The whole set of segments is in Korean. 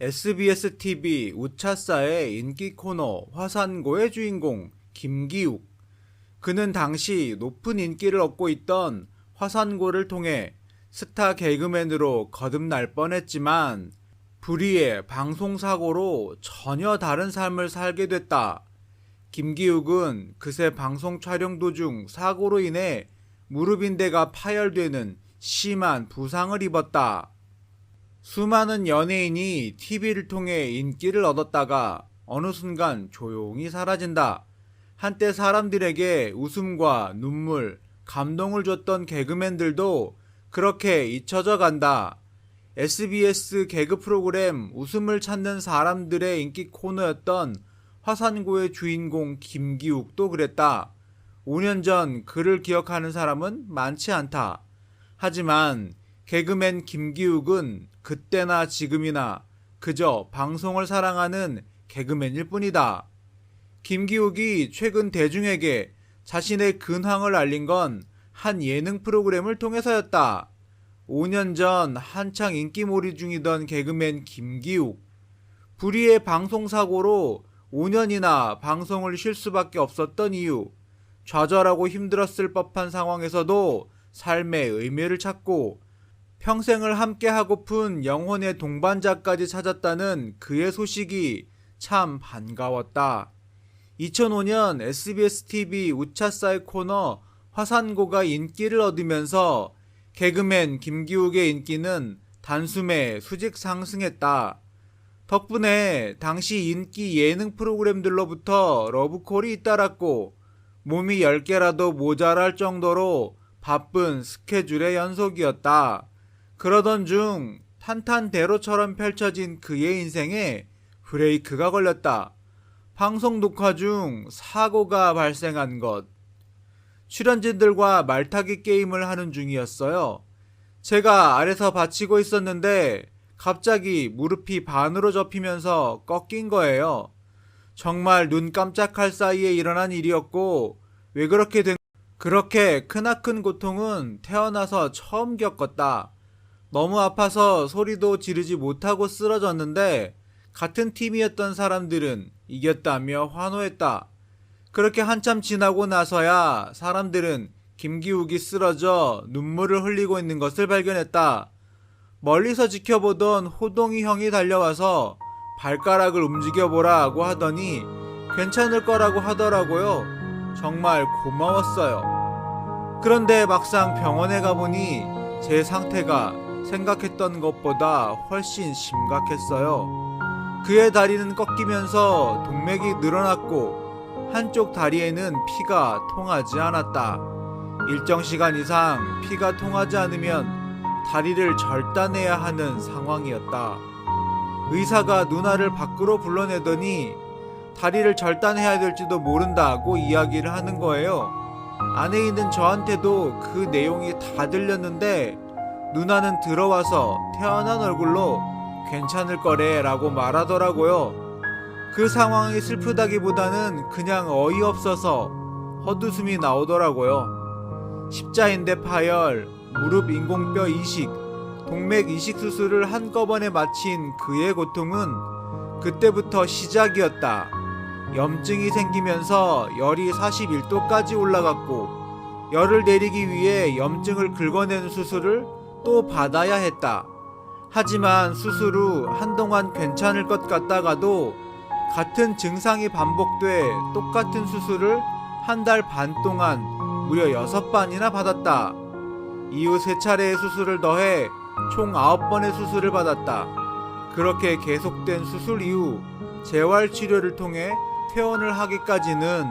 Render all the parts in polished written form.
SBS TV 우차사의 인기 코너 화산고의 주인공 김기욱. 그는 당시 높은 인기를 얻고 있던 화산고를 통해 스타 개그맨으로 거듭날 뻔했지만 불의의 방송사고로 전혀 다른 삶을 살게 됐다. 김기욱은 그새 방송 촬영 도중 사고로 인해 무릎 인대가 파열되는 심한 부상을 입었다. 수많은 연예인이 TV를 통해 인기를 얻었다가 어느 순간 조용히 사라진다. 한때 사람들에게 웃음과 눈물, 감동을 줬던 개그맨들도 그렇게 잊혀져 간다. SBS 개그 프로그램 웃음을 찾는 사람들의 인기 코너였던 화산고의 주인공 김기욱도 그랬다. 5년 전 그를 기억하는 사람은 많지 않다. 하지만 개그맨 김기욱은 그때나 지금이나 그저 방송을 사랑하는 개그맨일 뿐이다. 김기욱이 최근 대중에게 자신의 근황을 알린 건 한 예능 프로그램을 통해서였다. 5년 전 한창 인기몰이 중이던 개그맨 김기욱. 불의의 방송사고로 5년이나 방송을 쉴 수밖에 없었던 이유. 좌절하고 힘들었을 법한 상황에서도 삶의 의미를 찾고 평생을 함께하고픈 영혼의 동반자까지 찾았다는 그의 소식이 참 반가웠다. 2005년 SBS TV 우차사의 코너 화산고가 인기를 얻으면서 개그맨 김기욱의 인기는 단숨에 수직 상승했다. 덕분에 당시 인기 예능 프로그램들로부터 러브콜이 잇따랐고 몸이 10개라도 모자랄 정도로 바쁜 스케줄의 연속이었다. 그러던 중 탄탄대로처럼 펼쳐진 그의 인생에 브레이크가 걸렸다. 방송 녹화 중 사고가 발생한 것. 출연진들과 말타기 게임을 하는 중이었어요. 제가 아래서 받치고 있었는데 갑자기 무릎이 반으로 접히면서 꺾인 거예요. 정말 눈 깜짝할 사이에 일어난 일이었고 그렇게 크나큰 고통은 태어나서 처음 겪었다. 너무 아파서 소리도 지르지 못하고 쓰러졌는데 같은 팀이었던 사람들은 이겼다며 환호했다. 그렇게 한참 지나고 나서야 사람들은 김기욱이 쓰러져 눈물을 흘리고 있는 것을 발견했다. 멀리서 지켜보던 호동이 형이 달려와서 발가락을 움직여보라고 하더니 괜찮을 거라고 하더라고요. 정말 고마웠어요. 그런데 막상 병원에 가보니 제 상태가 생각했던 것보다 훨씬 심각했어요. 그의 다리는 꺾이면서 동맥이 늘어났고 한쪽 다리에는 피가 통하지 않았다. 일정 시간 이상 피가 통하지 않으면 다리를 절단해야 하는 상황이었다. 의사가 누나를 밖으로 불러내더니 다리를 절단해야 될지도 모른다고 이야기를 하는 거예요. 안에 있는 저한테도 그 내용이 다 들렸는데 누나는 들어와서 태어난 얼굴로 괜찮을 거래 라고 말하더라고요. 그 상황이 슬프다기보다는 그냥 어이없어서 헛웃음이 나오더라고요. 십자인대 파열, 무릎 인공뼈 이식, 동맥 이식 수술을 한꺼번에 마친 그의 고통은 그때부터 시작이었다. 염증이 생기면서 열이 41도까지 올라갔고 열을 내리기 위해 염증을 긁어내는 수술을 또 받아야 했다. 하지만 수술 후 한동안 괜찮을 것 같다가도 같은 증상이 반복돼 똑같은 수술을 한 달 반 동안 무려 6번이나 받았다. 이후 3차례의 수술을 더해 총 9번의 수술을 받았다. 그렇게 계속된 수술 이후 재활치료를 통해 퇴원을 하기까지는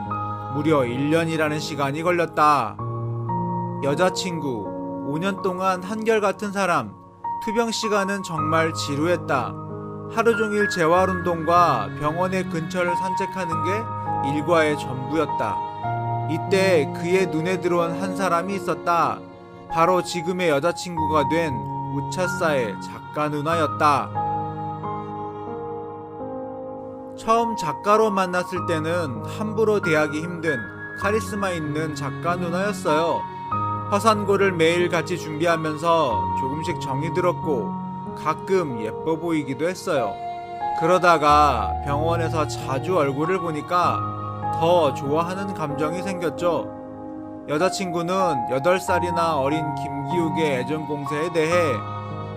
무려 1년이라는 시간이 걸렸다. 여자친구, 5년 동안 한결같은 사람, 투병 시간은 정말 지루했다. 하루 종일 재활운동과 병원의 근처를 산책하는 게 일과의 전부였다. 이때 그의 눈에 들어온 한 사람이 있었다. 바로 지금의 여자친구가 된 우차사의 작가 누나였다. 처음 작가로 만났을 때는 함부로 대하기 힘든 카리스마 있는 작가 누나였어요. 화산고를 매일 같이 준비하면서 조금씩 정이 들었고 가끔 예뻐 보이기도 했어요. 그러다가 병원에서 자주 얼굴을 보니까 더 좋아하는 감정이 생겼죠. 여자친구는 8살이나 어린 김기욱의 애정 공세에 대해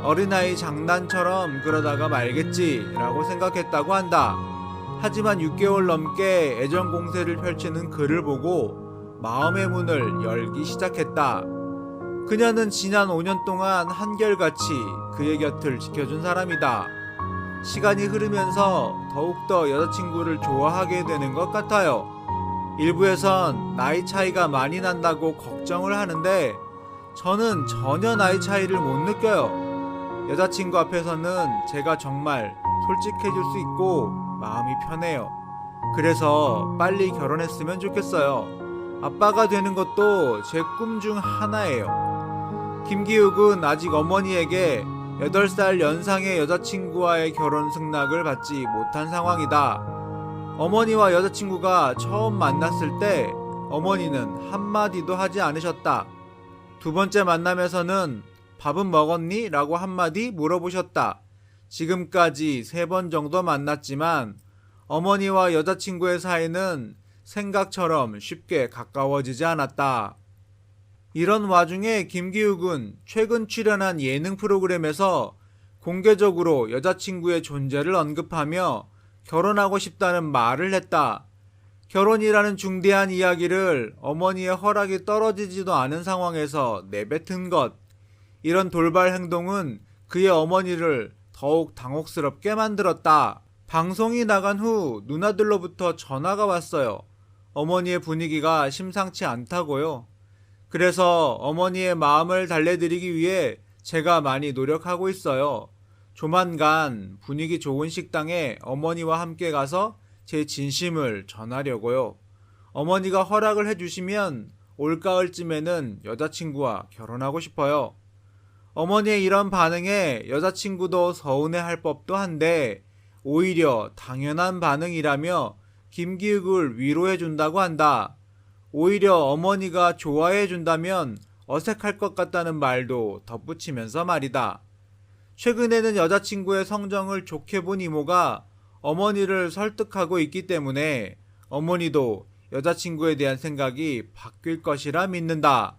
어린아이 장난처럼 그러다가 말겠지라고 생각했다고 한다. 하지만 6개월 넘게 애정 공세를 펼치는 그를 보고 마음의 문을 열기 시작했다. 그녀는 지난 5년 동안 한결같이 그의 곁을 지켜준 사람이다. 시간이 흐르면서 더욱더 여자친구를 좋아하게 되는 것 같아요. 일부에선 나이 차이가 많이 난다고 걱정을 하는데 저는 전혀 나이 차이를 못 느껴요. 여자친구 앞에서는 제가 정말 솔직해질 수 있고 마음이 편해요. 그래서 빨리 결혼했으면 좋겠어요. 아빠가 되는 것도 제 꿈 중 하나예요. 김기욱은 아직 어머니에게 8살 연상의 여자친구와의 결혼 승낙을 받지 못한 상황이다. 어머니와 여자친구가 처음 만났을 때 어머니는 한마디도 하지 않으셨다. 두 번째 만남에서는 밥은 먹었니? 라고 한마디 물어보셨다. 지금까지 3번 정도 만났지만 어머니와 여자친구의 사이는 생각처럼 쉽게 가까워지지 않았다. 이런 와중에 김기욱은 최근 출연한 예능 프로그램에서 공개적으로 여자친구의 존재를 언급하며 결혼하고 싶다는 말을 했다. 결혼이라는 중대한 이야기를 어머니의 허락이 떨어지지도 않은 상황에서 내뱉은 것. 이런 돌발 행동은 그의 어머니를 더욱 당혹스럽게 만들었다. 방송이 나간 후 누나들로부터 전화가 왔어요. 어머니의 분위기가 심상치 않다고요. 그래서 어머니의 마음을 달래드리기 위해 제가 많이 노력하고 있어요. 조만간 분위기 좋은 식당에 어머니와 함께 가서 제 진심을 전하려고요. 어머니가 허락을 해주시면 올가을쯤에는 여자친구와 결혼하고 싶어요. 어머니의 이런 반응에 여자친구도 서운해할 법도 한데 오히려 당연한 반응이라며 김기욱을 위로해준다고 한다. 오히려 어머니가 좋아해준다면 어색할 것 같다는 말도 덧붙이면서 말이다. 최근에는 여자친구의 성정을 좋게 본 이모가 어머니를 설득하고 있기 때문에 어머니도 여자친구에 대한 생각이 바뀔 것이라 믿는다.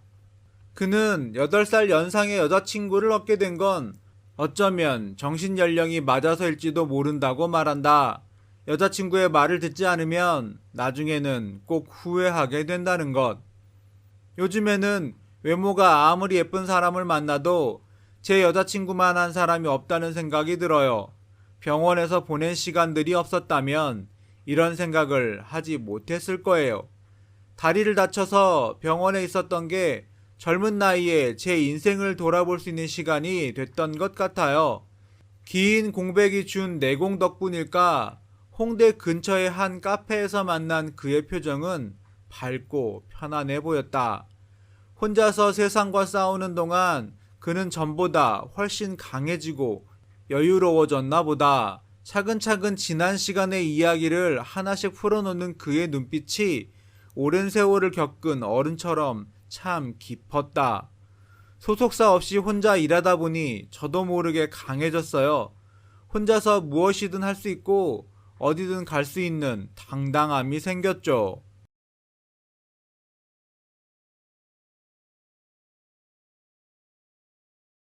그는 8살 연상의 여자친구를 얻게 된 건 어쩌면 정신연령이 맞아서일지도 모른다고 말한다. 여자친구의 말을 듣지 않으면 나중에는 꼭 후회하게 된다는 것. 요즘에는 외모가 아무리 예쁜 사람을 만나도 제 여자친구만 한 사람이 없다는 생각이 들어요. 병원에서 보낸 시간들이 없었다면 이런 생각을 하지 못했을 거예요. 다리를 다쳐서 병원에 있었던 게 젊은 나이에 제 인생을 돌아볼 수 있는 시간이 됐던 것 같아요. 긴 공백이 준 내공 덕분일까 홍대 근처의 한 카페에서 만난 그의 표정은 밝고 편안해 보였다. 혼자서 세상과 싸우는 동안 그는 전보다 훨씬 강해지고 여유로워졌나 보다. 차근차근 지난 시간의 이야기를 하나씩 풀어놓는 그의 눈빛이 오랜 세월을 겪은 어른처럼 참 깊었다. 소속사 없이 혼자 일하다 보니 저도 모르게 강해졌어요. 혼자서 무엇이든 할 수 있고 어디든 갈 수 있는 당당함이 생겼죠.